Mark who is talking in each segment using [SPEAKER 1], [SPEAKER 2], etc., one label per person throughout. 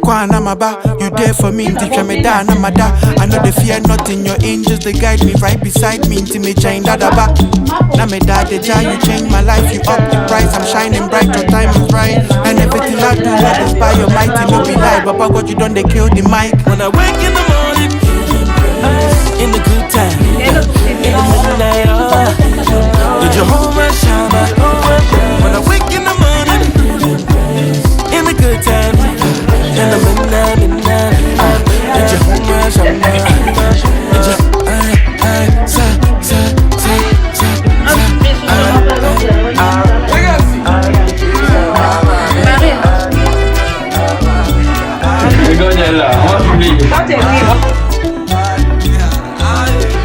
[SPEAKER 1] Kwa na maba, you there for me, teach me da na mada. I know the fear nothing, your angels they guide me right beside me, inti me chain da da ba. Na me da de ja, you change my life, you up the price, I'm shining bright, your time is right. And everything I do, Lord, is by your mighty, no be lie. Papa God, you done they kill the mic.
[SPEAKER 2] When I wake in the morning, in the good time, in the midnight hour, the Jehovah Shammah. When I wake in the morning, in the good time, in the midnight, the Jehovah Shammah.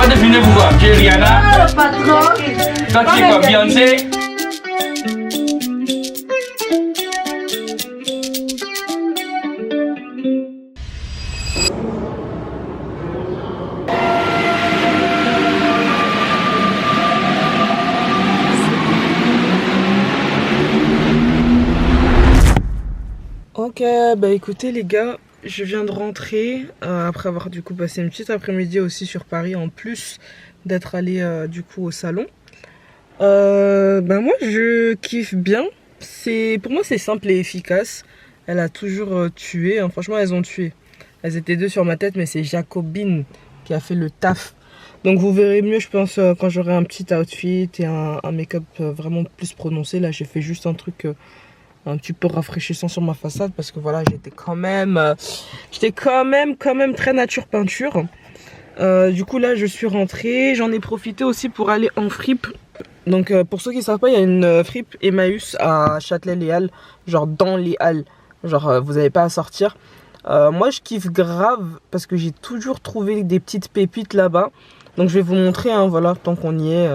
[SPEAKER 3] Ada film buka Rihanna. Kau cakap Beyonce.
[SPEAKER 4] Ok, bah écoutez les gars, je viens de rentrer après avoir du coup passé une petite après-midi aussi sur Paris en plus d'être allé du coup au salon. Bah moi je kiffe bien, pour moi c'est simple et efficace. Elle a toujours tué, hein. Franchement elles ont tué. Elles étaient deux sur ma tête mais c'est Jacobine qui a fait le taf. Donc vous verrez mieux je pense quand j'aurai un petit outfit et un make-up vraiment plus prononcé. Là j'ai fait juste un truc un petit peu rafraîchissant sur ma façade parce que voilà j'étais quand même très nature peinture. Du coup là je suis rentrée, j'en ai profité aussi pour aller en fripe. Donc pour ceux qui ne savent pas, il y a une fripe Emmaüs à Châtelet-Les Halles, genre dans les Halles, genre vous n'avez pas à sortir. Moi je kiffe grave parce que j'ai toujours trouvé des petites pépites là-bas. Donc je vais vous montrer, hein, voilà, tant qu'on y est,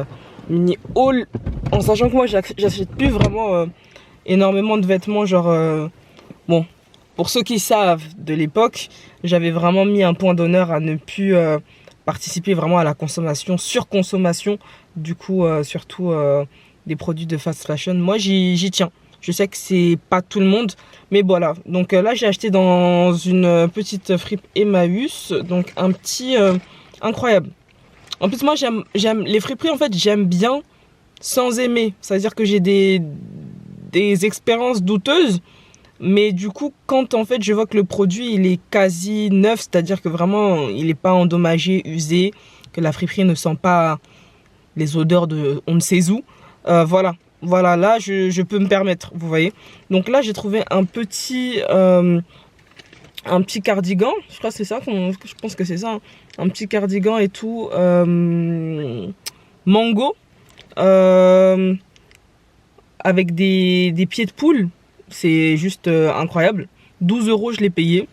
[SPEAKER 4] mini haul, en sachant que moi j'achète plus vraiment énormément de vêtements, genre bon, pour ceux qui savent de l'époque, j'avais vraiment mis un point d'honneur à ne plus participer vraiment à la consommation, surconsommation, du coup surtout des produits de fast fashion. Moi j'y tiens, je sais que c'est pas tout le monde, mais voilà. Donc là j'ai acheté dans une petite fripe Emmaüs, donc un petit incroyable. En plus moi j'aime les friperies, en fait j'aime bien sans aimer, c'est à dire que j'ai des expériences douteuses, mais du coup quand en fait je vois que le produit il est quasi neuf, c'est à dire que vraiment il n'est pas endommagé, usé, que la friperie ne sent pas les odeurs de on ne sait où, voilà là je peux me permettre, vous voyez. Donc là j'ai trouvé un petit cardigan, je crois que c'est ça, je pense que c'est ça, hein. Un petit cardigan et tout, mango, avec des pieds de poule, c'est juste incroyable. 12 € je l'ai payé,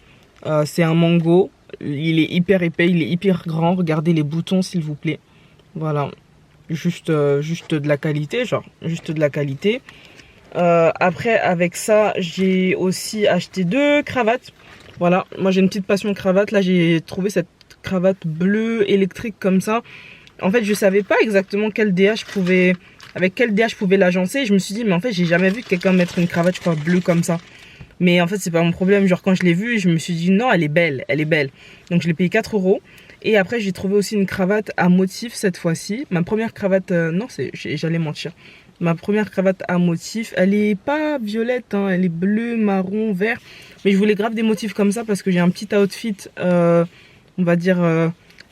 [SPEAKER 4] c'est un mango, il est hyper épais, il est hyper grand, regardez les boutons s'il vous plaît, voilà, juste de la qualité, genre juste de la qualité. Après avec ça j'ai aussi acheté 2 cravates, voilà, moi j'ai une petite passion cravate, là j'ai trouvé cette cravate bleue électrique comme ça. En fait je savais pas exactement avec quel DH je pouvais l'agencer. Je me suis dit mais en fait j'ai jamais vu quelqu'un mettre une cravate je crois bleue comme ça. Mais en fait c'est pas mon problème, genre quand je l'ai vue je me suis dit non elle est belle. Donc je l'ai payé 4 €. Et après j'ai trouvé aussi une cravate à motif cette fois-ci. Ma première cravate, non j'allais mentir. Ma première cravate à motif, elle est pas violette, hein, elle est bleue, marron, vert. Mais je voulais grave des motifs comme ça parce que j'ai un petit outfit, on va dire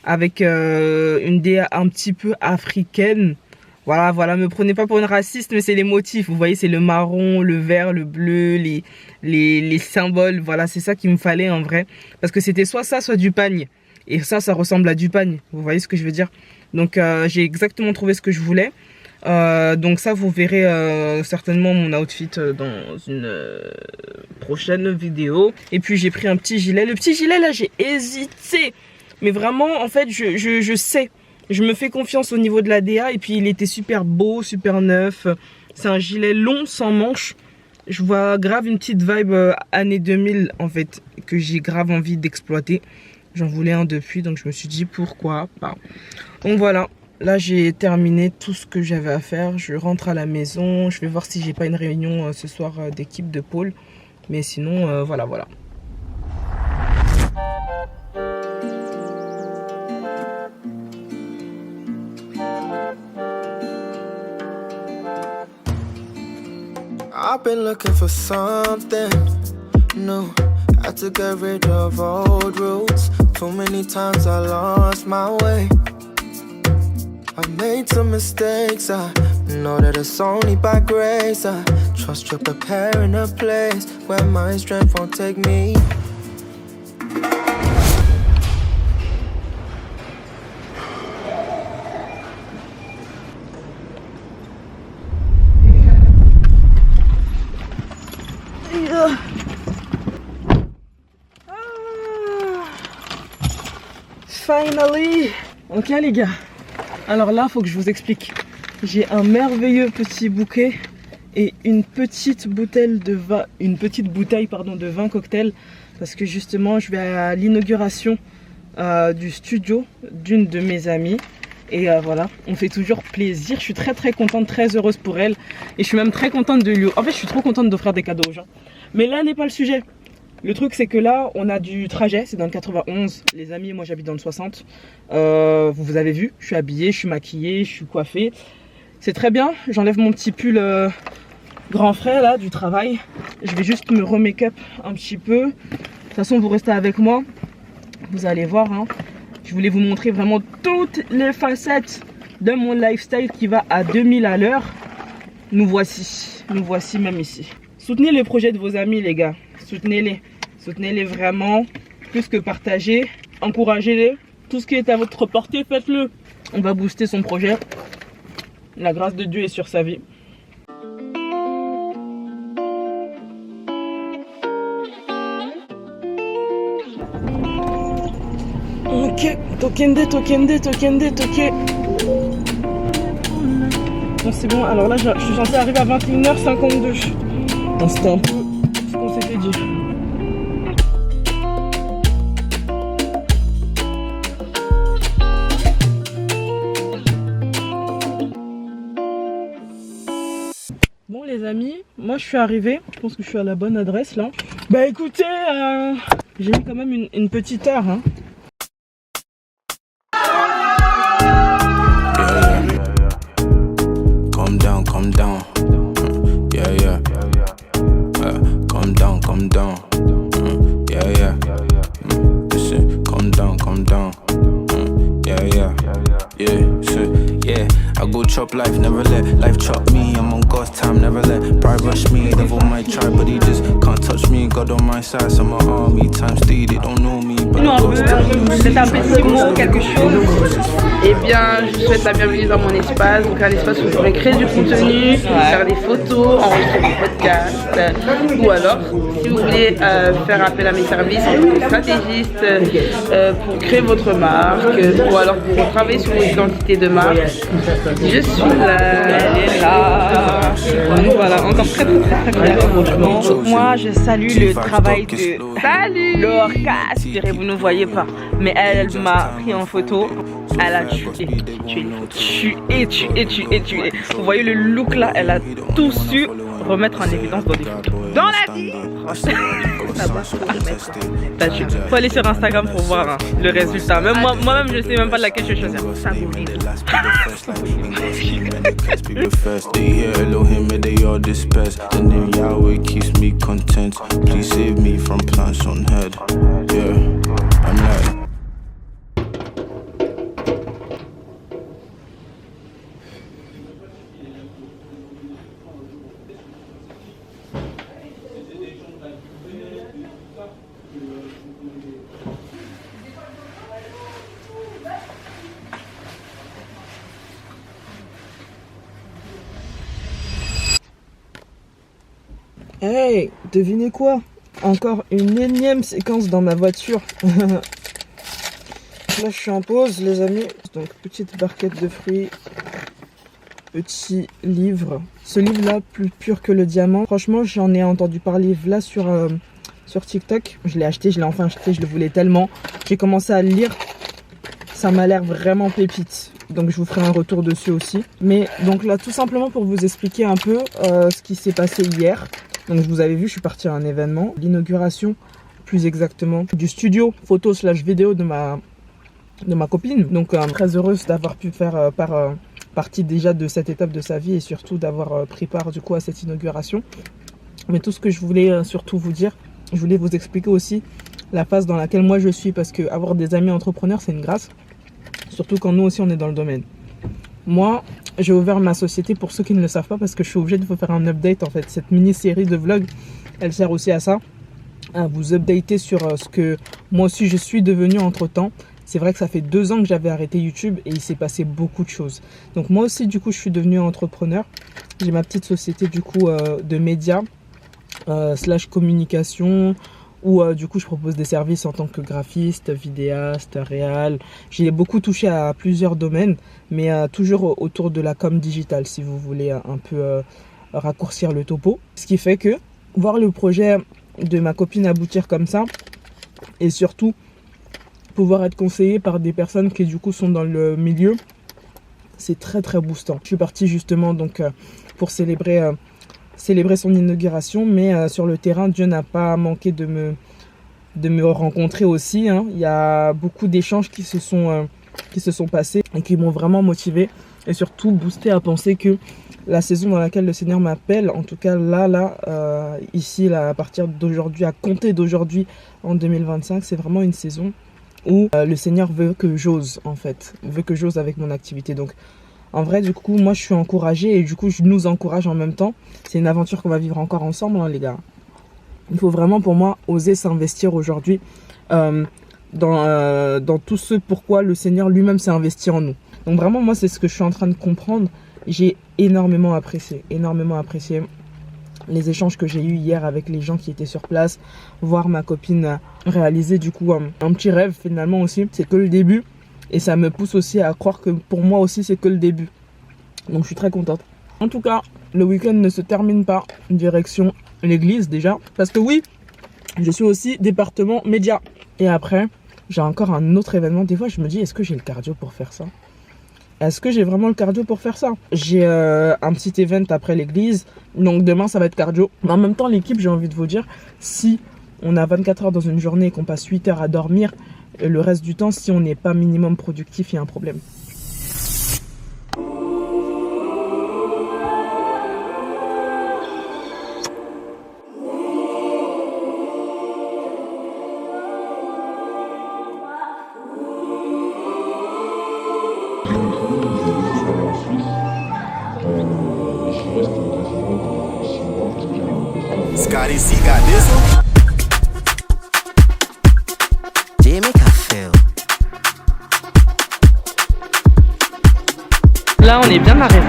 [SPEAKER 4] avec une DA un petit peu africaine. Voilà, me prenez pas pour une raciste, mais c'est les motifs, vous voyez, c'est le marron, le vert, le bleu, les symboles, voilà, c'est ça qu'il me fallait en vrai. Parce que c'était soit ça, soit du pagne. Et ça ressemble à du pagne, vous voyez ce que je veux dire. Donc j'ai exactement trouvé ce que je voulais. Donc ça, vous verrez certainement mon outfit dans une prochaine vidéo. Et puis j'ai pris un petit gilet. Le petit gilet là, j'ai hésité. Mais vraiment, en fait, je sais. Je me fais confiance au niveau de la DA et puis il était super beau, super neuf. C'est un gilet long sans manches. Je vois grave une petite vibe année 2000 en fait, que j'ai grave envie d'exploiter. J'en voulais un depuis, donc je me suis dit pourquoi pas. Donc voilà, là j'ai terminé tout ce que j'avais à faire. Je rentre à la maison, je vais voir si j'ai pas une réunion ce soir d'équipe de pôle. Mais sinon, voilà.
[SPEAKER 5] I've been looking for something new. Had to get rid of old roots. Too many times I lost my way. I made some mistakes. I know that it's only by grace. I trust you're preparing a place where my strength won't take me.
[SPEAKER 4] Finally. Ok les gars, alors là faut que je vous explique. J'ai un merveilleux petit bouquet et une petite bouteille de vin, de vin cocktail, parce que justement je vais à l'inauguration du studio d'une de mes amies. Et voilà, on fait toujours plaisir. Je suis très contente, très heureuse pour elle. Et je suis même très contente de lui... En fait, je suis trop contente d'offrir des cadeaux aux gens. Mais là n'est pas le sujet. Le truc, c'est que là, on a du trajet. C'est dans le 91, les amis. Moi, j'habite dans le 60. Vous avez vu, je suis habillée, je suis maquillée, je suis coiffée. C'est très bien. J'enlève mon petit pull grand frère, là, du travail. Je vais juste me remake-up un petit peu. De toute façon, vous restez avec moi. Vous allez voir, hein. Je voulais vous montrer vraiment toutes les facettes de mon lifestyle qui va à 2000 à l'heure. Nous voici même ici. Soutenez les projets de vos amis, les gars. Soutenez-les vraiment. Plus que partager, encouragez-les. Tout ce qui est à votre portée, faites-le. On va booster son projet. La grâce de Dieu est sur sa vie. Ok, tokende. Bon, c'est bon, alors là, je suis censée arriver à 21h52. Bon, c'était un peu ce qu'on s'était dit. Bon, les amis, moi je suis arrivée. Je pense que je suis à la bonne adresse là. Bah écoutez, j'ai mis quand même une petite heure, hein.
[SPEAKER 6] Calm down, yeah. Calm down, yeah. Listen, calm down, yeah. Yeah. I go chop life, never let life chop me. I'm on God's time, never let pride rush me. Devil might try, but he just can't touch me. God on my side, so my army times 3, they don't know me. But
[SPEAKER 4] c'est un petit mot, quelque chose. Eh bien, je vous souhaite la bienvenue dans mon espace. Donc un espace où vous pourrez créer du contenu, faire des photos, enregistrer des podcasts. Ou alors, si vous voulez faire appel à mes services en tant que stratégiste pour créer votre marque, ou alors pour travailler sur vos identités de marque, je suis là, elle est là. Donc voilà, encore très clair. Donc moi, je salue le travail de Lorca. Vous ne voyez pas, mais elle m'a pris en photo. Elle a tué. Vous voyez le look là, elle a tout su remettre en évidence dans des photos. Dans la vie, faut aller sur Instagram pour voir hein, le résultat. Même moi-même, je sais même pas de laquelle je vais choisir. Ça Hey, devinez quoi? Encore une énième séquence dans ma voiture. Là, je suis en pause, les amis. Donc, petite barquette de fruits. Petit livre. Ce livre-là, plus pur que le diamant. Franchement, j'en ai entendu parler là sur TikTok. Je l'ai acheté, je l'ai enfin acheté, je le voulais tellement. J'ai commencé à le lire. Ça m'a l'air vraiment pépite. Donc je vous ferai un retour dessus aussi. Mais donc là, tout simplement pour vous expliquer un peu ce qui s'est passé hier. Donc je vous avais vu, je suis partie à un événement. L'inauguration, plus exactement, du studio photo/vidéo de ma copine. Donc très heureuse d'avoir pu faire part partie déjà de cette étape de sa vie et surtout d'avoir pris part du coup à cette inauguration. Mais tout ce que je voulais surtout vous dire, je voulais vous expliquer aussi la phase dans laquelle moi je suis, parce que avoir des amis entrepreneurs c'est une grâce, surtout quand nous aussi on est dans le domaine. Moi j'ai ouvert ma société, pour ceux qui ne le savent pas, parce que je suis obligée de vous faire un update en fait. Cette mini-série de vlogs, elle sert aussi à ça, à vous updater sur ce que moi aussi je suis devenue entre temps. C'est vrai que ça fait 2 ans que j'avais arrêté YouTube et il s'est passé beaucoup de choses. Donc moi aussi du coup je suis devenue entrepreneur. J'ai ma petite société du coup de médias / communication, où du coup je propose des services en tant que graphiste, vidéaste, réal. J'ai beaucoup touché à plusieurs domaines, mais toujours autour de la com digitale, si vous voulez un peu raccourcir le topo. Ce qui fait que voir le projet de ma copine aboutir comme ça, et surtout pouvoir être conseillé par des personnes qui du coup sont dans le milieu, c'est très très boostant. Je suis partie justement donc pour célébrer son inauguration, mais sur le terrain, Dieu n'a pas manqué de me rencontrer aussi, hein. Il y a beaucoup d'échanges qui se sont passés et qui m'ont vraiment motivé et surtout boosté à penser que la saison dans laquelle le Seigneur m'appelle, en tout cas ici, à partir d'aujourd'hui, à compter d'aujourd'hui en 2025, c'est vraiment une saison où le Seigneur veut que j'ose en fait, veut que j'ose avec mon activité. Donc en vrai, du coup, moi je suis encouragée et du coup je nous encourage en même temps. C'est une aventure qu'on va vivre encore ensemble, hein, les gars. Il faut vraiment pour moi oser s'investir aujourd'hui dans tout ce pourquoi le Seigneur lui-même s'est investi en nous. Donc vraiment moi c'est ce que je suis en train de comprendre. J'ai énormément apprécié les échanges que j'ai eus hier avec les gens qui étaient sur place, voir ma copine réaliser du coup un petit rêve finalement aussi. C'est que le début et ça me pousse aussi à croire que pour moi aussi c'est que le début. Donc je suis très contente. En tout cas, le week-end ne se termine pas direction l'église déjà, parce que oui, je suis aussi département média. Et après, j'ai encore un autre événement. Des fois je me dis, est-ce que j'ai le cardio pour faire ça ? Est-ce que j'ai vraiment le cardio pour faire ça ? J'ai un petit event après l'église, donc demain ça va être cardio. Mais en même temps, l'équipe, j'ai envie de vous dire, si on a 24 heures dans une journée et qu'on passe 8 heures à dormir, le reste du temps, si on n'est pas minimum productif, il y a un problème.
[SPEAKER 5] Scotty C got this one.
[SPEAKER 7] Jimmy Café.
[SPEAKER 4] Là, on est bien arrivé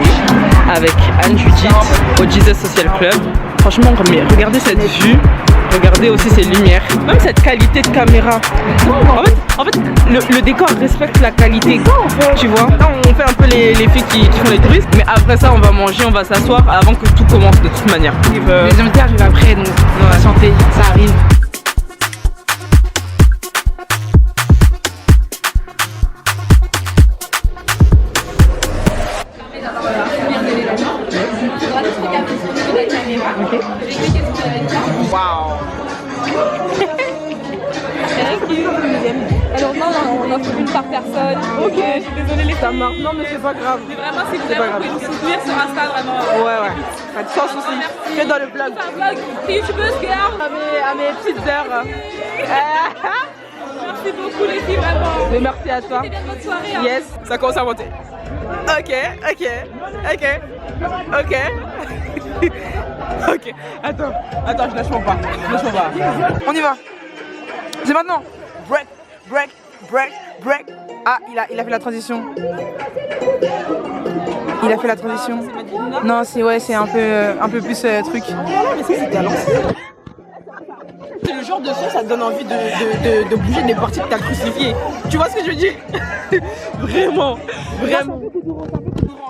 [SPEAKER 4] avec Anne-Judith au Jesus Social Club. Franchement, regardez cette vue, regardez aussi ces lumières, même cette qualité de caméra. En fait le décor respecte la qualité, tu vois. Là, on fait un peu les filles qui font les touristes, mais après ça, on va manger, on va s'asseoir avant que tout commence de toute manière.
[SPEAKER 8] Les invités arrivent après, donc on va chanter, ça arrive.
[SPEAKER 4] Waouh.
[SPEAKER 9] Alors non, on en fait une par personne.
[SPEAKER 4] Ok, je suis désolée les femmes. Non mais c'est pas grave.
[SPEAKER 9] Mais vraiment, si vous avez vous soutenir sur Insta, vraiment.
[SPEAKER 4] Ouais. Sans souci. Que dans le vlog.
[SPEAKER 9] C'est un vlog YouTubeuse girl.
[SPEAKER 4] À mes petites heures.
[SPEAKER 9] Merci beaucoup les filles, vraiment.
[SPEAKER 4] Mais merci à toi.
[SPEAKER 9] C'était bien votre soirée. Hein.
[SPEAKER 4] Yes, ça commence à monter. Ok. Ok. Attends, je lâche mon pas. On y va. C'est maintenant. Break. Ah, il a fait la transition. Non, c'est un peu plus truc. Mais c'était à l'ancienne. C'est le genre de son, ça te donne envie de bouger des parties que t'as crucifiées. Tu vois ce que je veux dire? Vraiment.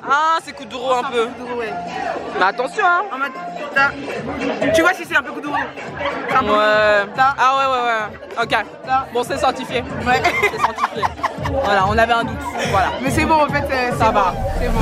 [SPEAKER 4] Ah, c'est Kuduro un peu. Mais attention, hein. Tu vois si c'est un peu Kuduro? Ouais. Ah ouais. Ok. Bon, c'est certifié. Ouais. C'est certifié. Voilà, on avait un doute. Voilà. Mais c'est bon, en fait, ça va. C'est bon.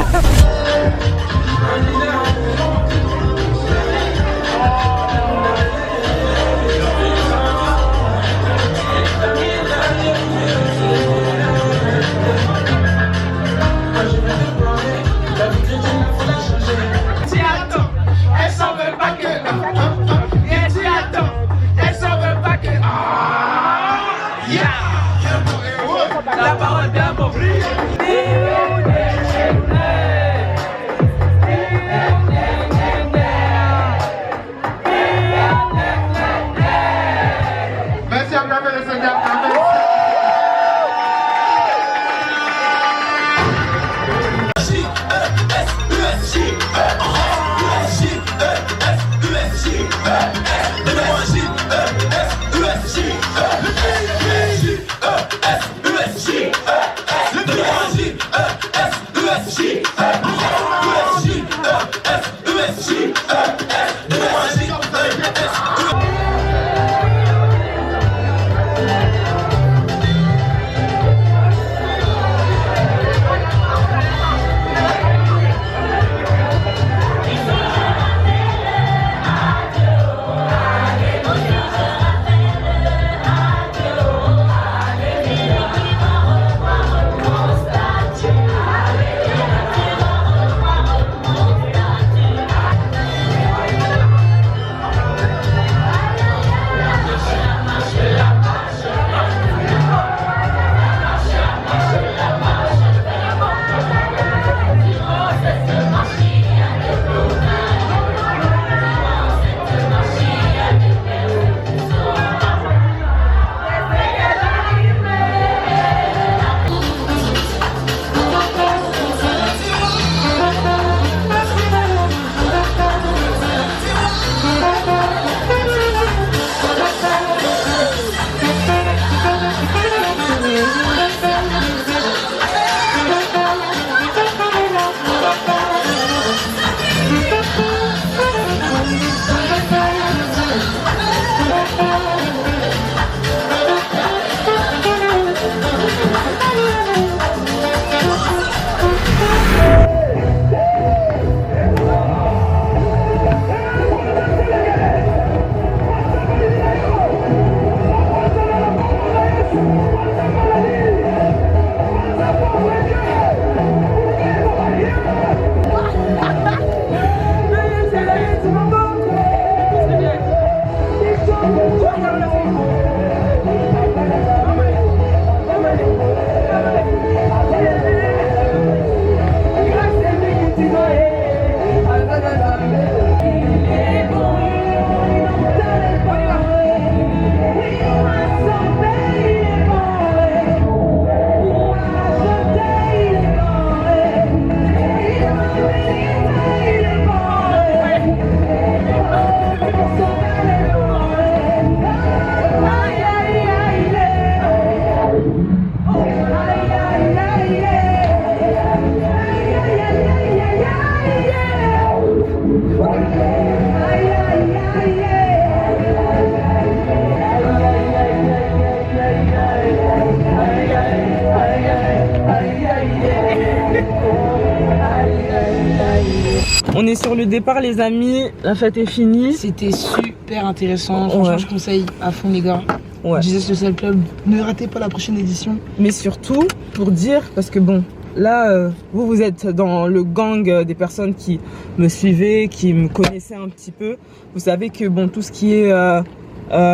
[SPEAKER 4] On est sur le départ les amis, la fête est finie.
[SPEAKER 8] C'était super intéressant, franchement je conseille à fond les gars.
[SPEAKER 4] Ouais.
[SPEAKER 8] Jesus Social Club, ne ratez pas la prochaine édition.
[SPEAKER 4] Mais surtout pour dire, parce que bon, là vous êtes dans le gang des personnes qui me suivaient, qui me connaissaient un petit peu. Vous savez que bon, tout ce qui est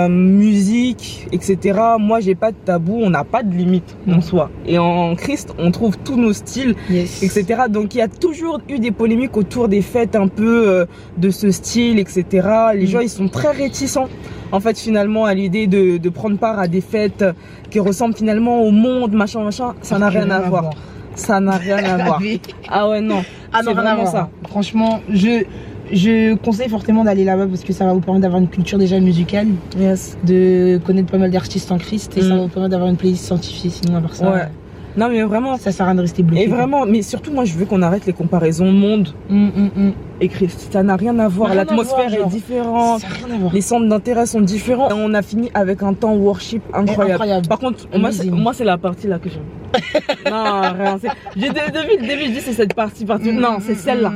[SPEAKER 4] musique, etc. Moi j'ai pas de tabou, on n'a pas de limite en soi. Et en Christ on trouve tous nos styles, etc. Donc il y a toujours eu des polémiques autour des fêtes un peu de ce style, etc. Les gens ils sont très réticents en fait finalement à l'idée de prendre part à des fêtes qui ressemblent finalement au monde, machin, ça n'a rien à voir. Ça n'a rien à voir. Ah ouais non, c'est vraiment ça.
[SPEAKER 8] Franchement je conseille fortement d'aller là-bas parce que ça va vous permettre d'avoir une culture déjà musicale, de connaître pas mal d'artistes en Christ et ça va vous permettre d'avoir une playlist scientifiée sinon à part ça.
[SPEAKER 4] Ouais. Non mais vraiment,
[SPEAKER 8] ça sert à rien de rester bloqué.
[SPEAKER 4] Et vraiment, mais surtout moi je veux qu'on arrête les comparaisons monde et Christ. Ça n'a rien à voir, l'atmosphère est différente, les centres d'intérêt sont différents. Et on a fini avec un temps worship incroyable. Par contre, moi c'est la partie là que j'aime. Non, rien. Depuis le début, je dis c'est cette partie. Non, c'est celle-là.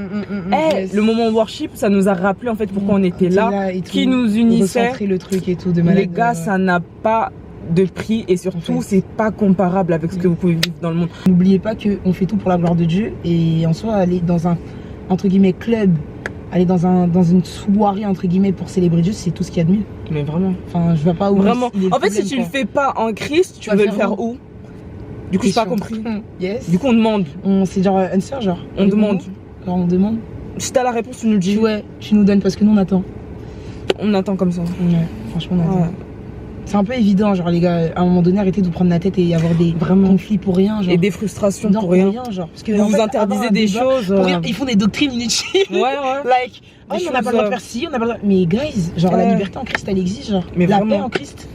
[SPEAKER 4] Le moment worship, ça nous a rappelé en fait pourquoi on était là, qui nous unissait.
[SPEAKER 8] Le truc et tout de malade.
[SPEAKER 4] Les gars, ça n'a pas de prix et surtout c'est pas comparable avec ce que vous pouvez vivre dans le monde.
[SPEAKER 8] N'oubliez pas qu'on fait tout pour la gloire de Dieu et en soi aller dans un entre guillemets club, aller dans une soirée entre guillemets pour célébrer Dieu, c'est tout ce qu'il y a de mieux.
[SPEAKER 4] Mais vraiment.
[SPEAKER 8] Enfin je vois pas où.
[SPEAKER 4] Vraiment. En fait si tu le fais pas en Christ, tu veux le faire où? Du coup j'ai pas compris. Du coup on demande.
[SPEAKER 8] C'est genre answer genre.
[SPEAKER 4] On demande.
[SPEAKER 8] Alors on demande.
[SPEAKER 4] Si t'as la réponse tu nous dis.
[SPEAKER 8] Ouais, tu nous donnes parce que nous on attend.
[SPEAKER 4] On attend comme ça.
[SPEAKER 8] Ouais, franchement on attend. c'est un peu évident, genre les gars, à un moment donné, arrêtez de vous prendre la tête et avoir des conflits pour rien, genre.
[SPEAKER 4] Et des frustrations
[SPEAKER 8] Non,
[SPEAKER 4] pour rien.
[SPEAKER 8] genre. Parce que
[SPEAKER 4] Vous
[SPEAKER 8] en
[SPEAKER 4] vous
[SPEAKER 8] fait,
[SPEAKER 4] interdisez
[SPEAKER 8] avoir un
[SPEAKER 4] des
[SPEAKER 8] débat
[SPEAKER 4] choses.
[SPEAKER 8] pour rien, ils font des doctrines inutiles.
[SPEAKER 4] Ouais.
[SPEAKER 8] Like,
[SPEAKER 4] Des
[SPEAKER 8] on n'a pas le droit
[SPEAKER 4] choses,
[SPEAKER 8] de faire ci, on n'a pas le droit. Mais guys, genre la
[SPEAKER 4] Ouais.
[SPEAKER 8] liberté en Christ, elle existe, genre.
[SPEAKER 4] Mais
[SPEAKER 8] la
[SPEAKER 4] vraiment.
[SPEAKER 8] paix en Christ.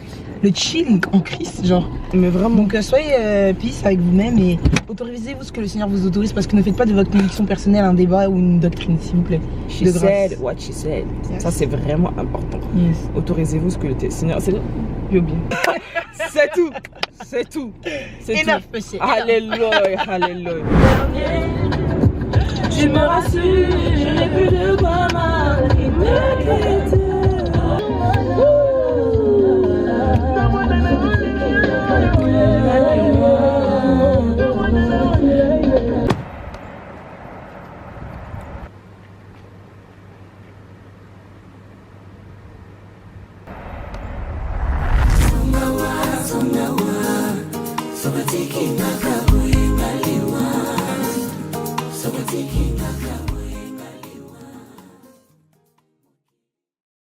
[SPEAKER 8] Le chill en Christ, genre.
[SPEAKER 4] Mais vraiment.
[SPEAKER 8] Donc soyez peace avec vous-même et autorisez-vous ce que le Seigneur vous autorise parce que ne faites pas de votre conviction personnelle un débat ou une doctrine, s'il vous plaît.
[SPEAKER 4] She
[SPEAKER 8] De grâce.
[SPEAKER 4] said what she said.
[SPEAKER 8] Yes.
[SPEAKER 4] Ça, c'est vraiment important.
[SPEAKER 8] Yes.
[SPEAKER 4] Autorisez-vous ce que le Seigneur. C'est bien. C'est tout. C'est tout. C'est tout.
[SPEAKER 8] Enough, monsieur.
[SPEAKER 4] Alléluia. Alléluia.
[SPEAKER 9] Tu me rassures, je n'ai plus de quoi m'inquiéter.